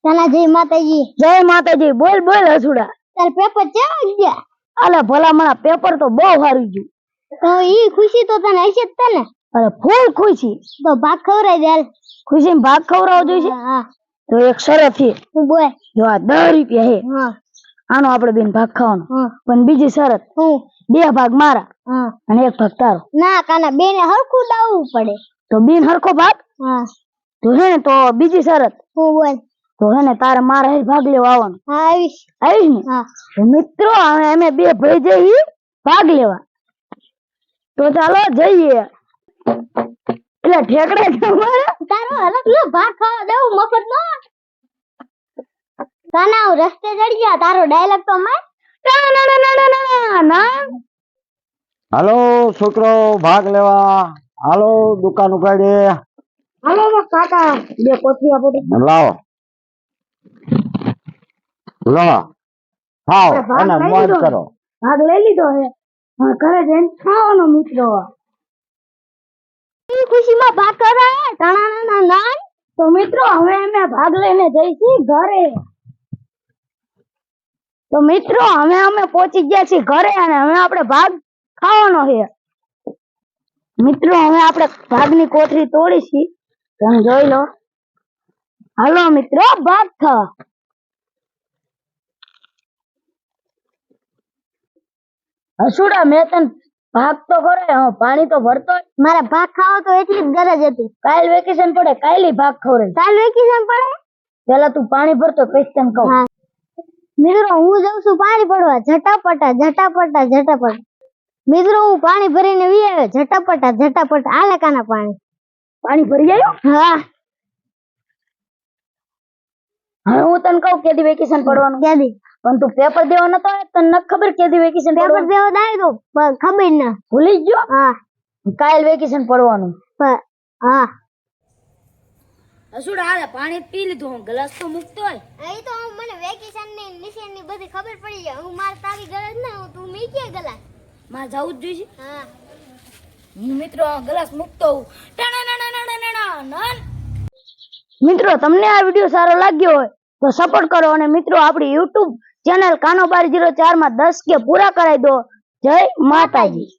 તાના જય માતાજી. જય માતાજી. બોલ બોલ હસુડા. તાર પેપર કેવા ગયા? અલે ભલા મારા પેપર તો બહુ સારું ગયું. તો ઈ ખુશી તો તને હશે જ તને. અરે ફૂલ ખુશી. તો ભાગ ખવરાઈ દે હાલ. ખુશી માં ભાગ ખવરાવો જોઈએ. હા તો એક શરત છે. તું બોલ. જો આ 10 રૂપિયા હે. હા આનો આપણે બેન ભાગ ખાવાનો. હા પણ બીજી શરત, હું 2 ભાગ મારા હા અને 1 ભાગ તારો. ના કાના બેને હરખું ડાવવું પડે. તો બેન હરખો ભાગ. હા તો હે ને તો બીજી શરત, હું બોલ. તો હે ને તારે મારા હારે ભાગ લેવા આવવાનો. હા આવીશ. આવીશ ને? હા તો મિત્રો અમે 2 ભાઈ જઈએ ભાગ લેવા. તો ચાલો જઈએ. એટલે ઠેકડે તમારે તારો હરખ લો ભાગ ખાવા દેવું મફત નો. કાના હું રસ્તે ચડી ગયા. તારો ડાયલોગ તો માર. ના હાલો છોકરો ભાગ લેવા હાલો દુકાન ઉગાડે હાલો કાકા 2 કોથળી આપો તો. લાવો લો ખાઓ ભાગ અને લઈ મોજ લીધો. કરો. ભાગ લઈ લીધો હે. હવે ઘરે જઈને ખાવાનો મિત્રો. ઈ ખુશીમાં ભાગ કરાય. તાણા ના તો મિત્રો હવે અમે ભાગ લઈને જઈશું ઘરે. તો મિત્રો અમે પહોંચી ગયા છીએ ઘરે અને હવે આપણે ભાગ ખાવાનો છે. મિત્રો હવે આપણે ભાગની કોથળી તોડીશી. તમે જોઈ લો. હાલો મિત્રો ભાગ ખાવા. હસુડા મેં તને ભાગ તો કરે પાણી તો ભરતો. મારા ભાગ ખાવા તો એટલી જ ગરજ હતી. કાલ વેકેશન પડે કાલે ભાગ ખવડાય. કાલ વેકેશન પડે. પેલા તું પાણી ભરતો પછી તને કહું. હા મિત્રો હું જાઉં છું પાણી પડવા. ઝટાપટા ઝટાપટા ઝટાપટ. મિત્રો હું પાણી ભરીને વી આવ્યો. ઝટાપટા ઝટાપટ. આલે કાના પાણી. પાણી ભરી આવ્યો. હા હવે હું તને કહું કેદી વેકેશન પડવાનું. કેદી પણ તું પેપર દેવા નતો આવ્યો. તને નથી ખબર કેદી વેકેશન પેપર પડવાનું. દેવા દાય તો ખબર ના. ભૂલી જ ગયો. હા કાલ વેકેશન પડવાનું. હા હસુડા હાલે પાણી પી લીધું. હું ગ્લાસ તો મૂકતો હોય. અહીં તો મને વેકેશન ની નિશાન ની બધી ખબર પડી જાય. હું માર તારી ગરજ ના તું મી કે ગલા. મારે જવું જ જોઈએ. હા હું મિત્રો ગ્લાસ મૂકતો હોઉં. મિત્રો તમને આ વિડિયો સારો લાગ્યો હોય તો સપોર્ટ કરો અને મિત્રો આપણી YouTube ચેનલ કાનોબારી 04 માં 10 કે પૂરા કરાવી દો. જય માતાજી.